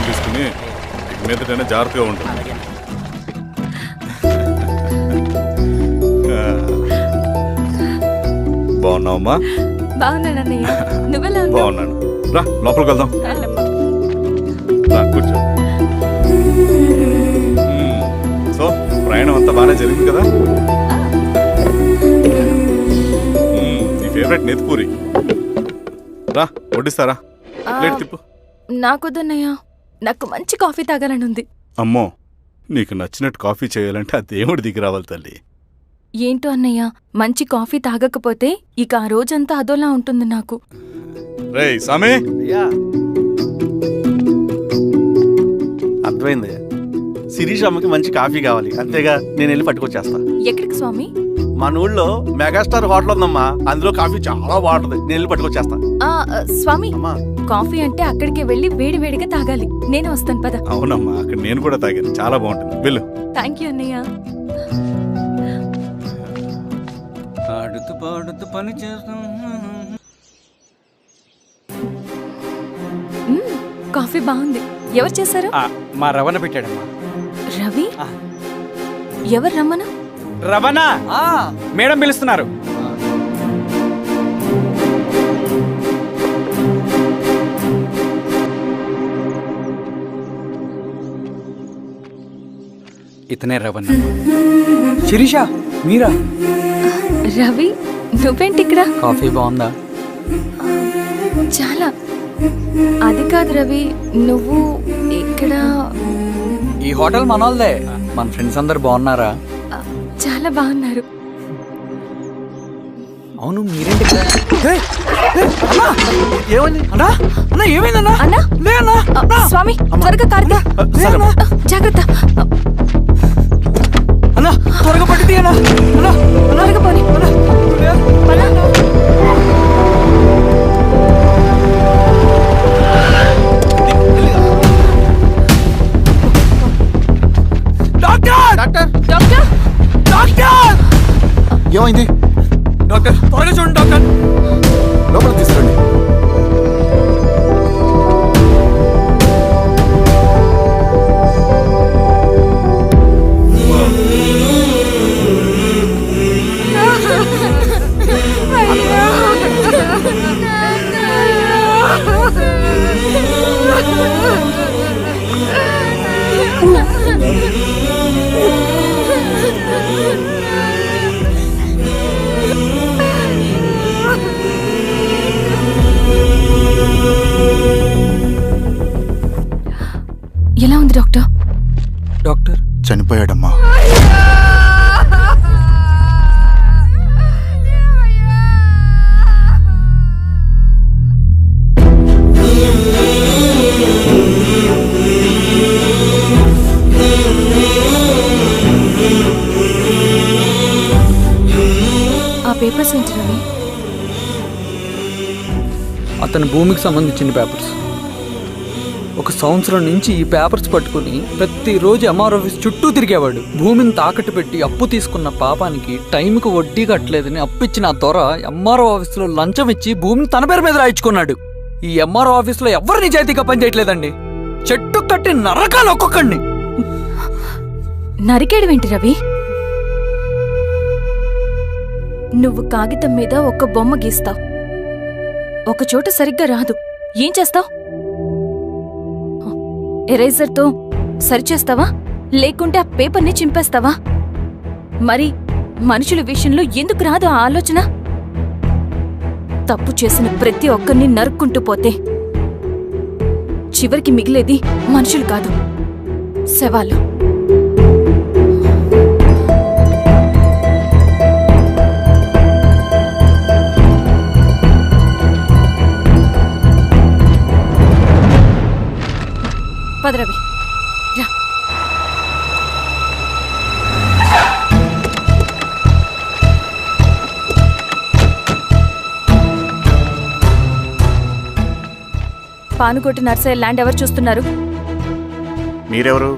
తీసుకుని మీదటైనా జాగ్రత్తగా ఉంటుంది. బాగున్నావమ్మా? బాగున్నానన్నయ్య, నువ్వెలా? బాగున్నాను. రా లోపలికి వెళ్దాం. రా కూర్చో. సో ప్రయాణం అంతా బాగానే జరిగింది కదా? నీ ఫేవరెట్ నెత్తిపూరి. రా వడ్డిస్తారా? ప్లేట్ తిప్పు. నాకొద్దన్నయ్య, నాకు మంచి కాఫీ తాగాలని ఉంది. అమ్మో, నీకు నచ్చినట్టు కాఫీ చేయాలంటే ఆ దేవుడి దిగి రావాలి తల్లి. ఏంటో అన్నయ్య, మంచి కాఫీ తాగకపోతే ఇక ఆ రోజంతా అదోలా ఉంటుంది నాకు. రేయ్ సామే, అర్థమైంది. శిరీష్ అమ్మకి మంచి కాఫీ కావాలి, అంతేగా నేను వెళ్ళి పట్టుకొచ్చేస్తా. ఎక్కడికి స్వామి? మన ఊళ్ళో మెగాస్టార్ హోటల్ ఉందమ్మా, అందులో కాఫీ చాలా బాగుంటుంది, నేను వెళ్ళి పట్టుకొచ్చేస్తా. స్వామి, అమ్మా కాఫీ అంటే అక్కడికే వెళ్ళి వేడి వేడిగా తాగాలి. నేను వస్తాను పద. అవునమ్మా, అక్కడ నేను కూడా తాగాను, చాలా బాగుంటుంది. వెళ్ళు. థ్యాంక్ యూ అన్నయ్య. ఆడుతూ పాడుతూ పని చేస్తాం. కాఫీ బాగుంది. ఎవరు చేశారు? మా రవణ పెట్టాడమ్మా. రవి? ఎవరు రమ్మను? రవణ మేడం పిలుస్తున్నారు. ఇతనే రవణ. శిరీష మీరా? రవి, నువ్వేంటి ఇక్కడ? కాఫీ బాగుందా? చాలా. అది కాదు రవి, నువ్వు ఇక్కడ? ఈ హోటల్ మనోల్దే. మన ఫ్రెండ్స్ అందరు బాగున్నారా? చాలా బాగున్నారు. అవును, మీరేంటి ఇక్కడ? ఏమైంది అన్నా? అన్నా ఏమైందన్నా? అన్నా? లే అన్నా. స్వామి త్వరగా కారుతా. జాగ్రత్త అన్నా, త్వరగా పట్టిది అన్నా. అన్నా త్వరగా పోనీ. ఏమైంది డాక్టర్? త్వరగా చూడండి డాక్టర్. లోపల తీసుకురండి. ఎలా ఉంది డాక్టర్? డాక్టర్ చనిపోయాడమ్మా. ఆ పేపర్స్ ఏంటి రవి? అతని భూమికి సంబంధించిన పేపర్స్. ఒక సంవత్సరం నుంచి ఈ పేపర్స్ పట్టుకుని ప్రతిరోజు ఎంఆర్ ఆఫీస్ చుట్టూ తిరిగేవాడు. భూమిని తాకట్టు పెట్టి అప్పు తీసుకున్న పాపానికి టైంకి వడ్డీ కట్టలేదని అప్పిచ్చిన ఆ దొర ఎంఆర్ఓ ఆఫీసులో లంచం ఇచ్చి భూమిని తన పేరు మీద రాయించుకున్నాడు. ఈ ఎంఆర్ఓ ఆఫీసులో ఎవరు నిజాయితీగా పనిచేయట్లేదండి. చెట్టు కట్టి నరకాలు ఒక్కొక్కడిని. నరికేడువేంటి రవి? నువ్వు కాగితం మీద ఒక బొమ్మ గీస్తావు, ఒక చోట సరిగ్గా రాదు, ఏం చేస్తావు? ఎరేజర్తో సరిచేస్తావా, లేకుంటే ఆ పేపర్ని చింపేస్తావా? మరి మనుషుల విషయంలో ఎందుకు రాదు ఆ ఆలోచన? తప్పు చేసిన ప్రతి ఒక్కరిని నరుక్కుంటూ పోతే చివరికి మిగిలేది మనుషులు కాదు, శవాలు. పదరవి రా. పానుకోటి నర్సయ్య ల్యాండ్ ఎవరు చూస్తున్నారు? మీరెవరు?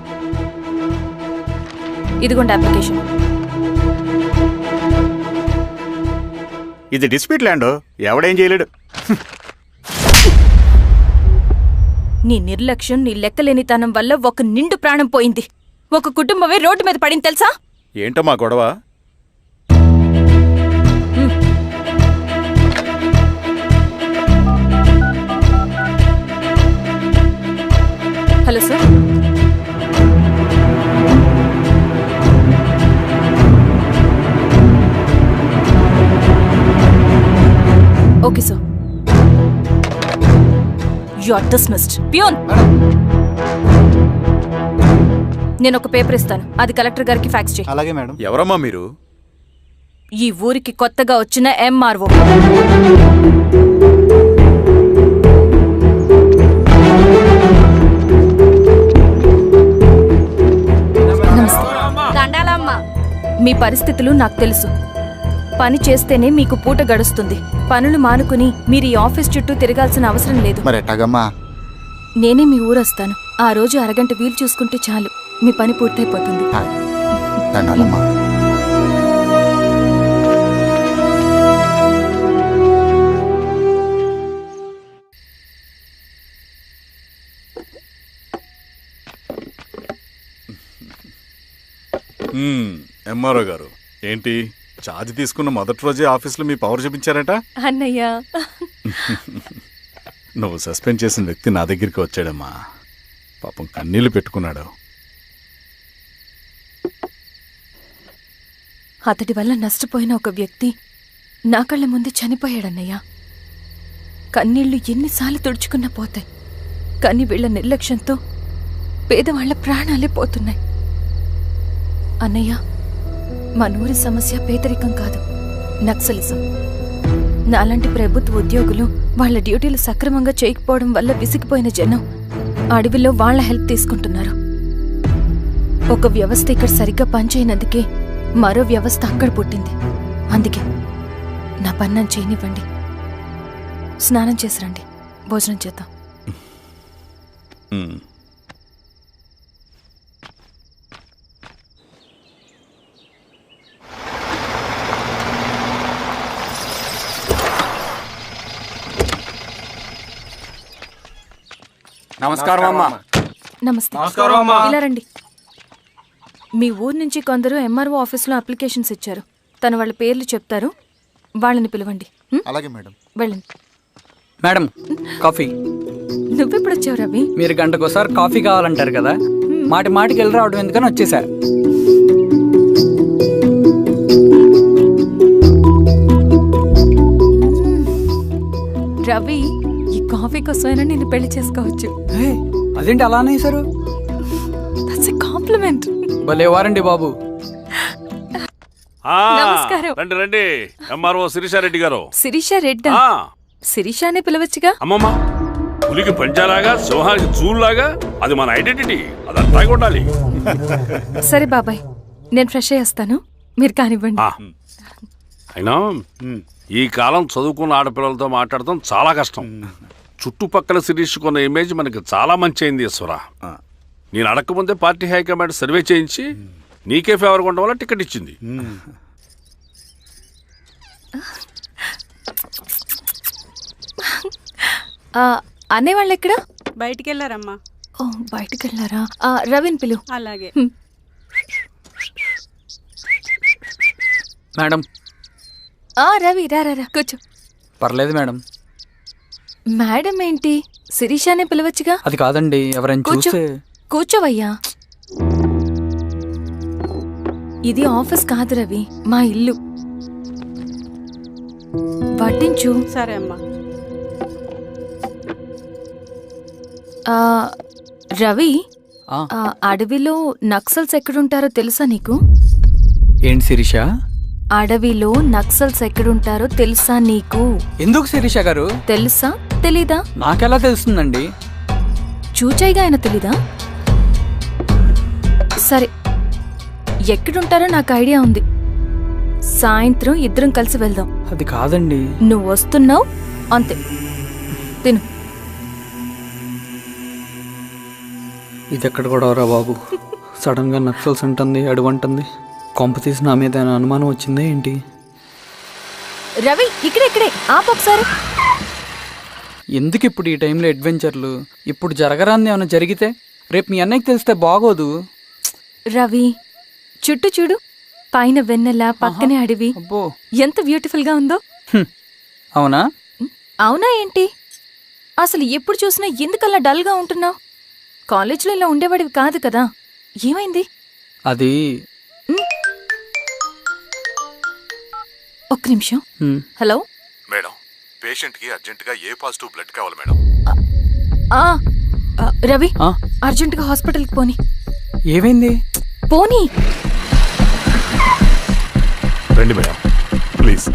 ఇదిగోండి అప్లికేషన్. ఇది డిస్ప్యూట్ ల్యాండ్, ఎవడేం చేయలేడు. నీ నిర్లక్ష్యం, నీ లెక్కలేనితనం వల్ల ఒక నిండు ప్రాణం పోయింది. ఒక కుటుంబమే రోడ్డు మీద పడింది తెలుసా? ఏంటమ్మా గొడవ? Hello sir. Okay sir. You are dismissed. Peon, నేను ఒక పేపర్ ఇస్తాను, అది కలెక్టర్ గారికి ఫ్యాక్స్ చేయి. అలాగే మేడం. ఎవరమ్మా మీరు? ఈ ఊరికి కొత్తగా వచ్చిన ఎంఆర్ఓ. మీ పరిస్థితులు నాకు తెలుసు. పని చేస్తేనే మీకు పూట గడుస్తుంది. పనులు మానుకుని మీరు ఈ ఆఫీస్ చుట్టూ తిరగాల్సిన అవసరం లేదు. మరి ఎట్టాగమ్మా? నేనే మీ ఊరొస్తాను. ఆ రోజు అరగంట వీలు చూసుకుంటే చాలు, మీ పని పూర్తయిపోతుంది. దండాలమ్మా. ఎంఆర్ఓ గారు, ఏంటి ఛార్జ్ తీసుకున్న మొదటి రోజే ఆఫీస్లో మీ పవర్ చూపించారట? అన్నయ్య, నువ్వు సస్పెండ్ చేసిన వ్యక్తి నా దగ్గరికి వచ్చాడమ్మా. పాపం కన్నీళ్లు పెట్టుకున్నాడు. అతడి వల్ల నష్టపోయిన ఒక వ్యక్తి నా కళ్ళ ముందు చనిపోయాడన్నయ్య. కన్నీళ్లు ఎన్నిసార్లు తుడుచుకున్నా పోతాయి, కానీ వీళ్ల నిర్లక్ష్యంతో పేదవాళ్ల ప్రాణాలే పోతున్నాయి. అన్నయ్య, మనూరి సమస్య పేదరికం కాదు, నక్సలిజం. నాలాంటి ప్రభుత్వ ఉద్యోగులు వాళ్ల డ్యూటీలు సక్రమంగా చేయకపోవడం వల్ల విసిగిపోయిన జనం అడవిలో వాళ్ల హెల్ప్ తీసుకుంటున్నారు. ఒక వ్యవస్థ ఇక్కడ సరిగ్గా పనిచేయనందుకే మరో వ్యవస్థ అక్కడ పుట్టింది. అందుకే నా పన్నం చేయనివ్వండి. స్నానం చేసిరండి, భోజనం చేద్దాం. నమస్కారం అమ్మా. నమస్తే. ఇలా రండి. మీ ఊరు నుంచి కొందరు ఎంఆర్ఓ ఆఫీస్లో అప్లికేషన్స్ ఇచ్చారు. తను వాళ్ళ పేర్లు చెప్తారు, వాళ్ళని పిలవండి. అలాగే మేడం. వెళ్ళండి. Madam, coffee. నువ్వెప్పుడు వచ్చావు రవి? మీరు గంటకోసారి కాఫీ కావాలంటారు కదా, మాటి మాటికి వెళ్ళి రావడం ఎందుకని వచ్చేసా. రవి, ఈ కాఫీ కోసమైనా నేను పెళ్లి చేసుకోవచ్చు. అదేంటి అలా అనేసారు? That's a compliment. భలే వారండి బాబు. నమస్కారం. రండి రండి. ఎంఆర్ఓ శిరీషారెడ్డి గారు. శిరీష రెడ్డా? శిరీష అనే పిలవచ్చుగా. అమ్మమ్మ, పులికి పంచాలాగా సింహానికి చూలాగా అది మన ఐడెంటిటీ, అదంతా ఉండాలి. సరే బాబాయ్, నేను ఫ్రెష్ అయ్యేస్తాను, మీరు కానివ్వండి. అయినా ఈ కాలం చదువుకున్న ఆడపిల్లలతో మాట్లాడటం చాలా కష్టం. చుట్టుపక్కల శిరీష్ కొన్న ఇమేజ్ మనకి చాలా మంచి అయింది ఈశ్వర. నేను అడగకముందే పార్టీ హైకమాండ్ సర్వే చేయించి నీకే ఫేవర్గా ఉండడం వల్ల టికెట్ ఇచ్చింది. అనేవాళ్ళు ఎక్కడ? బయటికి వెళ్ళారమ్మా. ఓ, బయటికి వెళ్ళారా? రవిని పిలు. అలాగే. మేడం. రవి రా రా, కూర్చో. పర్లేదు మేడం. మేడం ఏంటి, శిరీషానే పిలవచ్చుగా. అది కాదండి, ఎవరైనా చూస్తే. కూర్చోవయ్యా. ఇది ఆఫీస్ కాదు రవి, మా ఇల్లు. పట్టించు. సరే అమ్మా. రవి, అడవిలో నక్సల్స్ ఎక్కడుంటారో తెలుసా నీకు? ఏంటి శిరీష? అడవిలో నక్సల్స్ ఎక్కడుంటారో తెలుసా నీకు? ఎందుకు శిరీష గారు? తెలుసా తెలీదా? నాకెలా తెలుస్తుందండి? చూచాయిగా ఆయన తెలీదా? సరే, ఎక్కడుంటారో నాకు ఐడియా ఉంది. సాయంత్రం ఇద్దరం కలిసి వెళ్దాం. అది కాదండి. నువ్వు వస్తున్నావు అంతే, తిను. ఇది ఎక్కడ కూడా రా బాబు, సడన్ గా నక్సల్స్ అంటుంది, అడుగుంటుంది. కొంప తీసి నా మీద అనుమానం వచ్చిందే ఏంటి? రవి, ఇక్కడే ఆపు ఒకసారి. ఎందుకు ఇప్పుడు ఈ టైంలో అడ్వెంచర్లు? ఇప్పుడు జరగరాంది ఏమైనా జరిగితే రేపు మీ అన్నయ్యకి తెలిస్తే బాగోదు. రవి, చుట్టూ చూడు, పైన వెన్నెల, పక్కనే అడవి. అబ్బో, ఎంత బ్యూటిఫుల్ గా ఉందో. అవునా? అవునా ఏంటి? అసలు ఎప్పుడు చూసినా ఎందుకలా డల్ గా ఉంటున్నావు? కాలేజీలో ఇలా ఉండేవాడివి కాదు కదా, ఏమైంది? అది ఒక్క నిమిషం. హలో మేడం, పేషెంట్కి అర్జెంటుగా ఏ పాజిటివ్ బ్లడ్ కావాలి మేడం. రవి, ఆ? అర్జెంటుగా హాస్పిటల్కి పోని. ఏమైంది? పోనీ. రండి మేడం, ప్లీజ్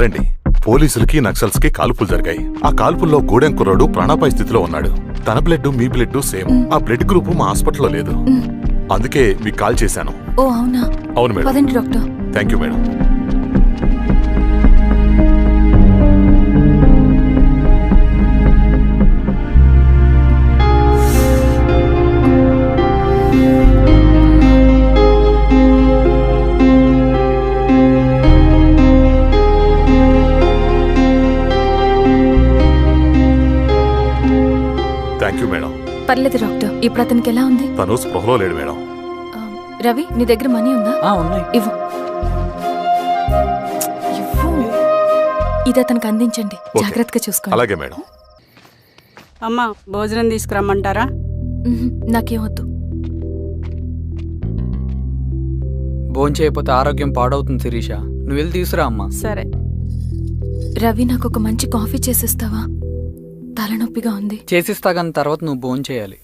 రండి. పోలీసులకి నక్సల్స్కి కాల్పులు జరిగాయి. ఆ కాల్పుల్లో గూడెం కుర్రాడు ప్రాణాపాయ స్థితిలో ఉన్నాడు. తన బ్లడ్ మీ బ్లడ్ సేమ్. ఆ బ్లడ్ గ్రూప్ మా హాస్పిటల్లో లేదు. అందుకే మీకు కాల్ చేశాను. ఓ అవునా? అవును మేడం. పదండి doctor. Thank you madam. Thank you madam. పర్లేదు డాక్టర్, ఇప్పుడు అతనికి ఎలా ఉంది? తను స్పృహలో లేడు మేడం. రవి, నీ దగ్గర మనీ ఉందా? ఉన్నాయి. ఇవ్వు. ఇవ్వు. ఇది అతనికి అందించండి, జాగ్రత్తగా చూసుకోండి. అలాగే మేడం. అమ్మా, భోజనం తీసుకురమ్మంటారా? నాకేం వద్దు. భోంచేయకపోతే ఆరోగ్యం పాడవుతుంది శిరీష. నువ్వు వెళ్ళి తీసురా అమ్మా. సరే. రవి, నాకు ఒక మంచి కాఫీ చేసిస్తావా? తలనొప్పిగా ఉంది. చేసిస్తా కానీ తర్వాత నువ్వు భోంచేయాలి.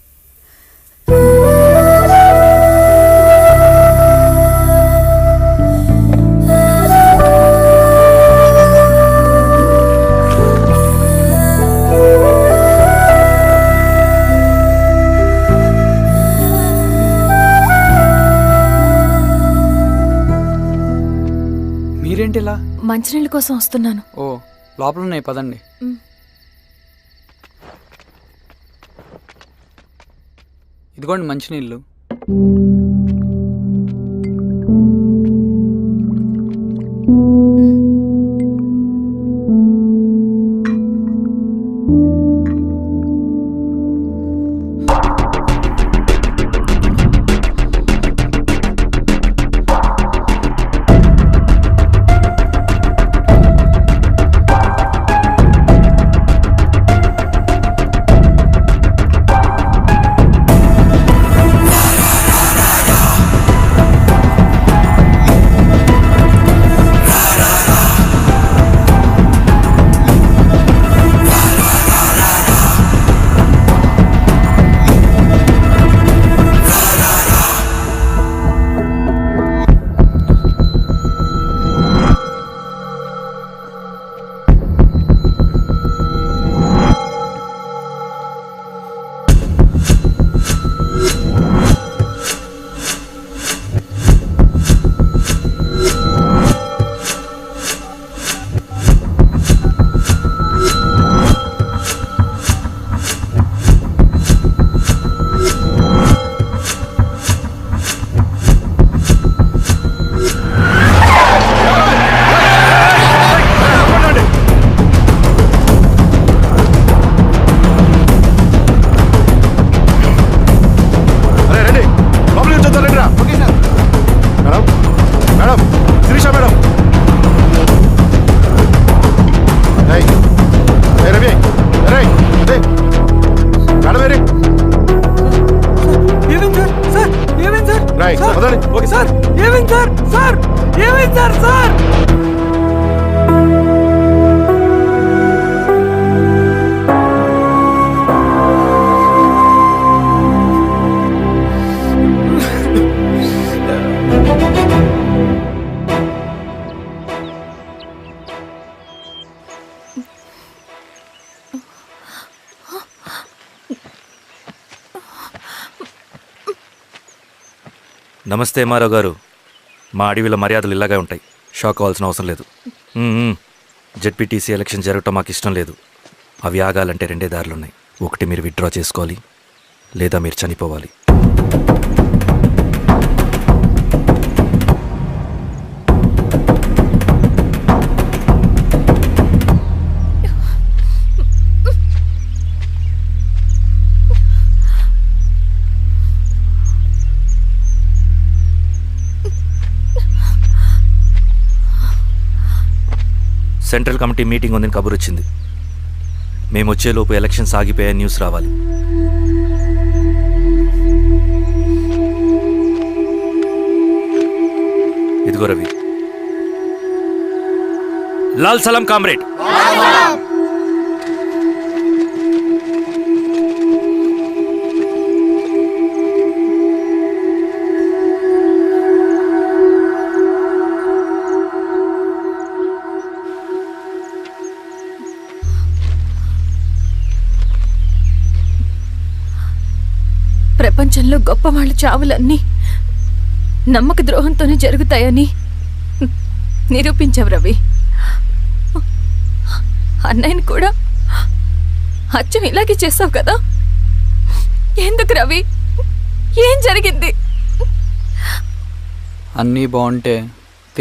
మీరేంటిలా? మంచినీళ్ళ కోసం వస్తున్నాను. ఓ, లోపల ఉన్నాయి, పదండి. ఇదిగోండి మంచినీళ్ళు. నమస్తే ఎంఆర్ఓ గారు. మా అడవిలో మర్యాదలు ఇలాగే ఉంటాయి. షాక్ అవ్వాల్సిన అవసరం లేదు. జెడ్పీటీసీ ఎలక్షన్ జరగటం మాకు ఇష్టం లేదు. అవి ఆగాలంటే రెండే దారులున్నాయి. ఒకటి మీరు విత్డ్రా చేసుకోవాలి, లేదా మీరు చనిపోవాలి. సెంట్రల్ కమిటీ మీటింగ్ ఉందని కబురు వచ్చింది. మేము వచ్చేలోపు ఎలక్షన్స్ ఆగిపోయే న్యూస్ రావాలి. ఇదిగో రవి. లాల్ సలాం కామ్రేడ్. ప్రపంచంలో గొప్ప వాళ్ళ చావులన్నీ నమ్మక ద్రోహంతోనే జరుగుతాయని నిరూపించావు రవి. అన్నయ్యని కూడా అచ్చం ఇలాగే చేస్తావు కదా? ఎందుకు రవి? ఏం జరిగింది? అన్నీ బాగుంటే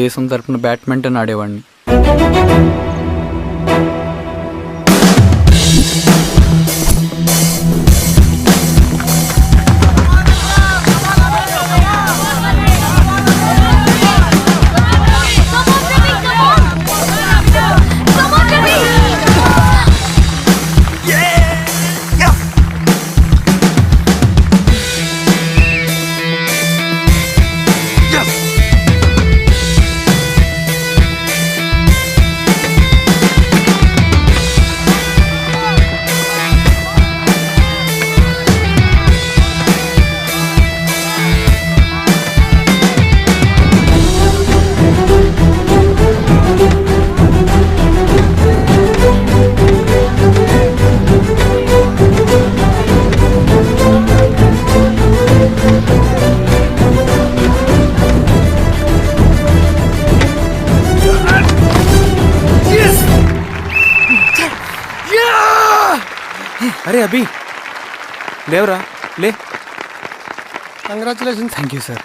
దేశం తరపున బ్యాడ్మింటన్ ఆడేవాడిని. అరే అభి, లేవరా, లే. Congratulation. Thank you sir.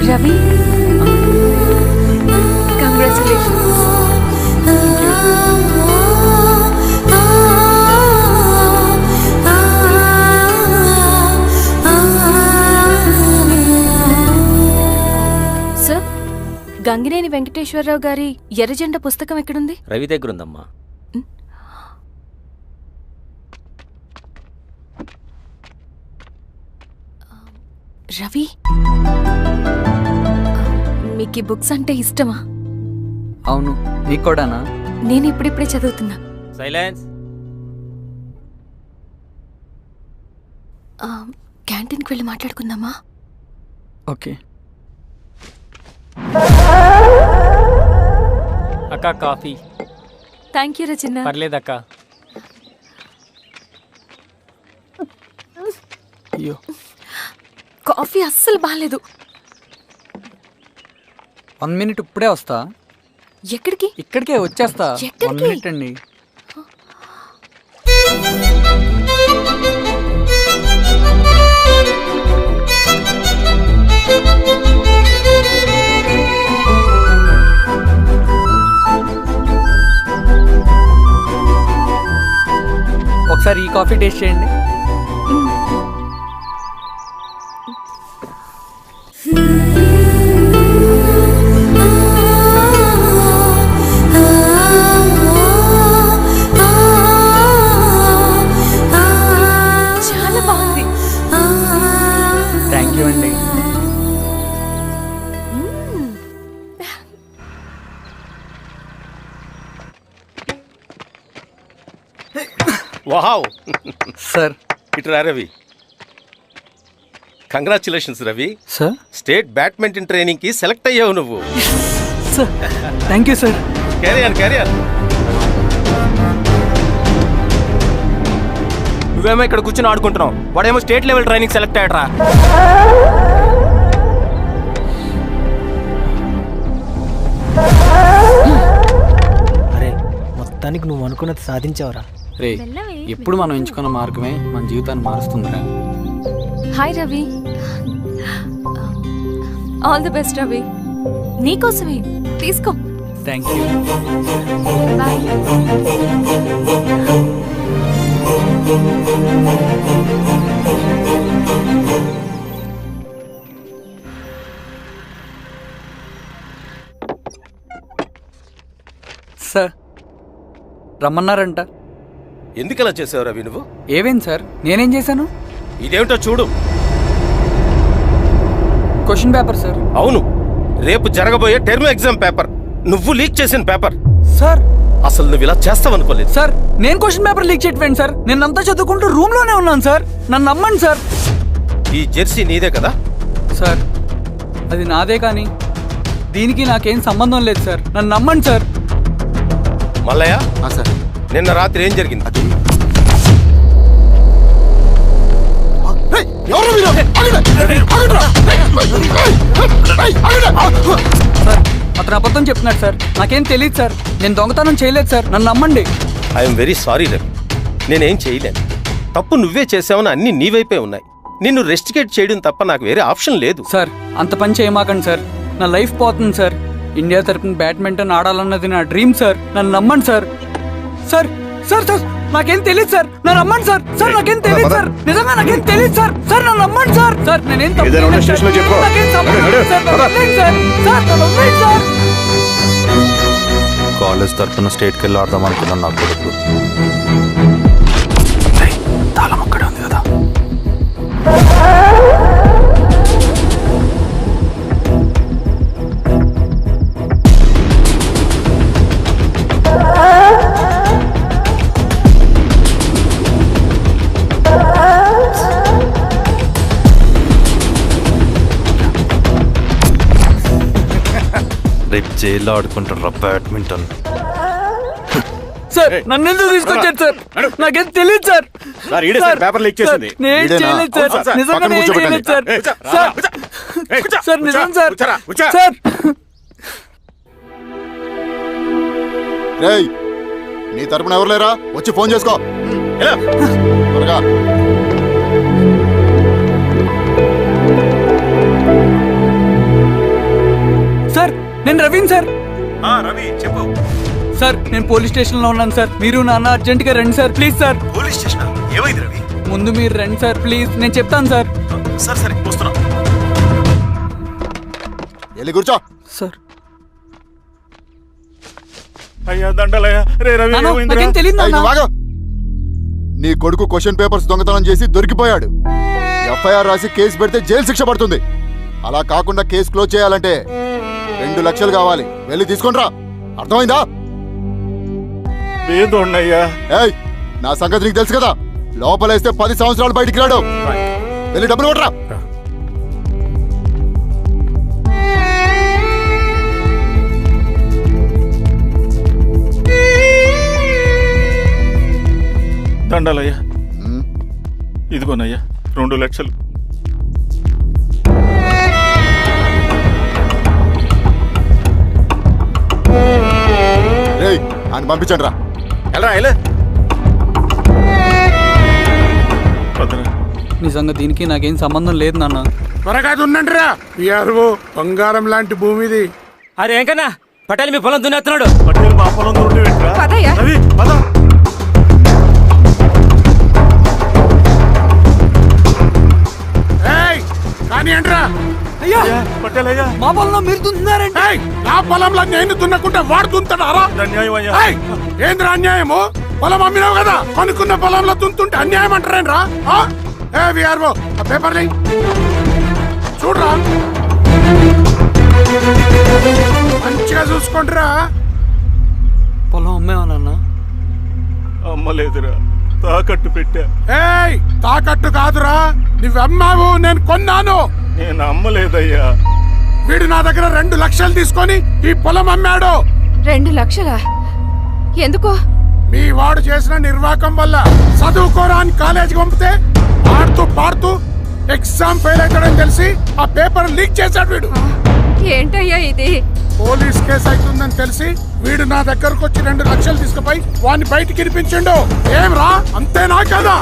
Ravi, congratulations. Sir, Gangineni Venkateswararao గారి ఎర్రజెండ పుస్తకం ఎక్కడుంది? రవి దగ్గర ఉందమ్మా. రవి, మీకు ఈ బుక్స్ అంటే ఇష్టమా? అవును, నీకు కూడానా? నేను ఇప్పుడిప్పుడే చదువుతున్నా. సైలెన్స్. క్యాంటీన్కి వెళ్ళి మాట్లాడుకుందామా? ఓకే. అక్క కాఫీ. థ్యాంక్ యూ రచన. పర్లేదక్క. అయ్యో, కాఫీ అస్సలు బాగాలేదు. 1 minute ఇప్పుడే వస్తా. ఎక్కడికి? ఇక్కడికే వచ్చేస్తా. ఎక్కడికి? 1 minute అండి. ఒకసారి ఈ కాఫీ టేస్ట్ చేయండి. చాలా బాగుంది. థ్యాంక్ యూ అండి. వావ్. సార్, ఇటురా Ravi. Congratulations Ravi. Sir, state badminton training కి సెలెక్ట్ అయ్యావు నువ్వు. Sir thank you sir. Career. నువ్వేమో ఇక్కడ కూర్చొని ఆడుకుంటున్నావు, వాడేమో స్టేట్ లెవెల్ ట్రైనింగ్ సెలెక్ట్ అయ్యాడ్రా. అరే, మొత్తానికి నువ్వు అనుకున్నది సాధించావురా. రే, ఎప్పుడు మనం ఎంచుకున్న మార్గమే మన జీవితాన్ని మారుస్తుందిరా. Hi Ravi. All the best Ravi. నీకోసమే, తీసుకో. Thank you. బాయ్. సార్ రమ్మన్నారంట. ఎందుకు అలా చేసావు రవి నువ్వు? ఏవేం సార్, నేనేం చేశాను? ఇదేమిటో చూడు. Question paper sir. అవును, రేపు జరగబోయే టర్మ్ ఎగ్జామ్ పేపర్. నువ్వు లీక్ చేసిన పేపర్. సార్ అసలు నువ్వు ఇలా చేస్తావనుకోలేదు. సార్ నేను క్వశ్చన్ పేపర్ లీక్ చేయట్లేండి సార్. నేనంతా చదువుకుంటూ రూమ్లోనే ఉన్నాను సార్. నన్ను నమ్మండి సార్. ఈ జెర్సీ నీదే కదా? సార్ అది నాదే, కానీ దీనికి నాకేం సంబంధం లేదు సార్. నన్ను నమ్మండి సార్. మల్లయ్య, సార్ నిన్న రాత్రి ఏం జరిగింది? అది సార్ అతను అబద్ధం చెప్తున్నాడు సార్. నాకేం తెలియదు సార్. నేను దొంగతనం చేయలేదు సార్. నన్ను నమ్మండి. ఐఎమ్ వెరీ సారీ రవి, నేనేం చేయలేను. తప్పు నువ్వే చేసావని అన్ని నీ వైపే ఉన్నాయి. నిన్ను రెస్టికేట్ చేయడం తప్ప నాకు వేరే ఆప్షన్ లేదు. సార్ అంత పని చేయమాకండి సార్. నా లైఫ్ పోతుంది సార్. ఇండియా తరపున బ్యాడ్మింటన్ ఆడాలన్నది నా డ్రీమ్ సార్. నన్ను నమ్మండి సార్. సార్ సార్ సార్ నాకేం తెలియదు సార్. నన్ను నమ్మండి సార్. సార్ నాకేం తెలియదు సార్. నిజంగా నాకేం తెలియదు సార్. సార్ నన్ను నమ్మండి సార్. సార్ నేనేం తప్పు చేయలేదు సార్. నాకేం సంబంధం లేదు సార్. నన్ను వదిలేయండి సార్. సార్ నన్ను వదిలేయండి సార్. కాలేజ్ తరఫున స్టేట్కి వెళ్ళి ఆడదాం అనుకున్నాను. నా కొడుకు తాళం అక్కడే ఉంది కదా. రేపు జైల్లో ఆడుకుంటారా బ్యాడ్మింటన్? సార్ నన్ను ఎందుకు తీసుకొచ్చారు సార్? నాకేం తెలియదు సార్. పేపర్ లీక్ చేసింది. నేను చేయలేదు సార్. నిజంగా నేను చేయలేదు సార్. సార్ సార్ నిజం సార్. సార్ రేయ్, నీ తరపున ఎవరు లేరా? వచ్చి ఫోన్ చేసుకో త్వరగా. సార్ నేను రవీన్ సార్. రవి చెప్పు. సార్ నేను పోలీస్ స్టేషన్ లో ఉన్నాను సార్. మీరు నాన్న అర్జెంట్ గా రండి sir. Please sir. Police station ఏమైంది రవి? ముందు మీరు రండి సార్ ప్లీజ్. నేను చెప్తాను సార్. సరే సరే వస్తున్నా. వెళ్ళి కూర్చో. సార్ అయ్యా దండలయ్యా. రే రవి నాన్న, ఏమైందిరా? నాకేం తెలియదు ఏయ్, నాన్న. నువ్వు ఆగు. నీ కొడుకు క్వశ్చన్ పేపర్స్ దొంగతనం చేసి దొరికిపోయాడు. ఎఫ్ఐఆర్ రాసి కేసు పెడితే జైలు శిక్ష పడుతుంది. అలా కాకుండా కేసు క్లోజ్ చేయాలంటే 2 లక్షలు కావాలి. వెళ్ళి తీసుకొని రా. అర్థమైందా? ఏదోన్నయ్యా. ఏయ్, నా సంగతి నీకు తెలుసు కదా. లోపలేస్తే 10 సంవత్సరాలు బయటికి రాడు. వెళ్ళి డబ్బులు కొట్టరా. దండాలయ్యా. ఇదిగోనయ్యా 2 లక్షలు. రేయ్, ఆయన పంపించండి రా. ఎలా నిజంగా దీనికి నాకేం సంబంధం లేదు నాన్న. త్వరగా దున్నండిరా. పిఆర్ఓ బంగారం లాంటి భూమిది. అరే ఏంకన్నా పటేల్ మీ పొలం దున్నేస్తున్నాడు. పటేల్ మా పొలం దొరికి రవి పద. కానీ అంటరా అయ్యా పటేల్ అయ్యా, మా పొలంలో మీరు దున్నుతున్నారండి. నా పొలంలో నేను దున్నకుంటే వాడు దున్నుతాడా? అన్యాయం అయ్యా. ఏంద్రా అన్యాయము? పొలం అమ్మినావు కదా, కొనుక్కున్న పొలంలో దున్నుతుంటే అన్యాయం అంటారేంట్రా? ఏ విఆర్ఓ ఆ పేపర్ని చూడరా, మంచిగా చూసుకుంటారా. పొలం అమ్మేవా నాన్న? అమ్మలేదురా, తాకట్టు పెట్టా. ఏయ్ తాకట్టు కాదురా, నువ్వమ్మావు, నేను కొన్నాను. నేను అమ్మలేదయ్యా. వీడు నా దగ్గర 2 లక్షలు తీసుకొని ఈ పొలం అమ్మాడు. 2 లక్షలా? ఎందుకో? మీ వాడు చేసిన నిర్వాకం వల్ల చదువుకోరా అని కాలేజీకి పంపితే ఆడుతూ పాడుతూ ఎగ్జామ్ ఫెయిల్ అవుతాడని తెలిసి ఆ పేపర్ లీక్ చేశాడు వీడు. ఏంటయ్యా ఇది? పోలీస్ కేసు అవుతుందని తెలిసి వీడు నా దగ్గరకు వచ్చి 2 లక్షలు తీసుకుపోయి వాడిని బయటికి ఇరిపించిండు. ఏం రా, అంతేనా కదా?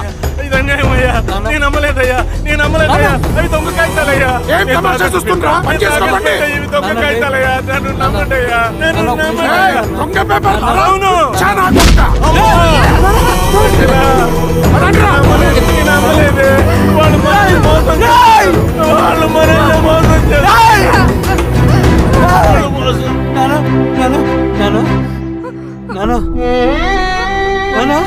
ఇది అన్యాయం అయ్యా. నేను అమ్మలేదయ్యా, నేను అమ్మలేదయ్యా. అవి దొంగ కాగితాలయ్యా. ఏం తమాషా చూస్తుండ్రా? పని చేసుకోండి. ఇవి దొంగ కాగితాలయ్యా. నన్ను నమ్మండయ్యా. నేను నమ్మనయ్యా. దొంగ పేపర్ అవును. చాలా దొంగ. నేను అమ్మలేదే. వాళ్ళు మనల్ని మోసం చేశారు. వాళ్ళు మనల్ని మోసం చేశారు. నానా నానా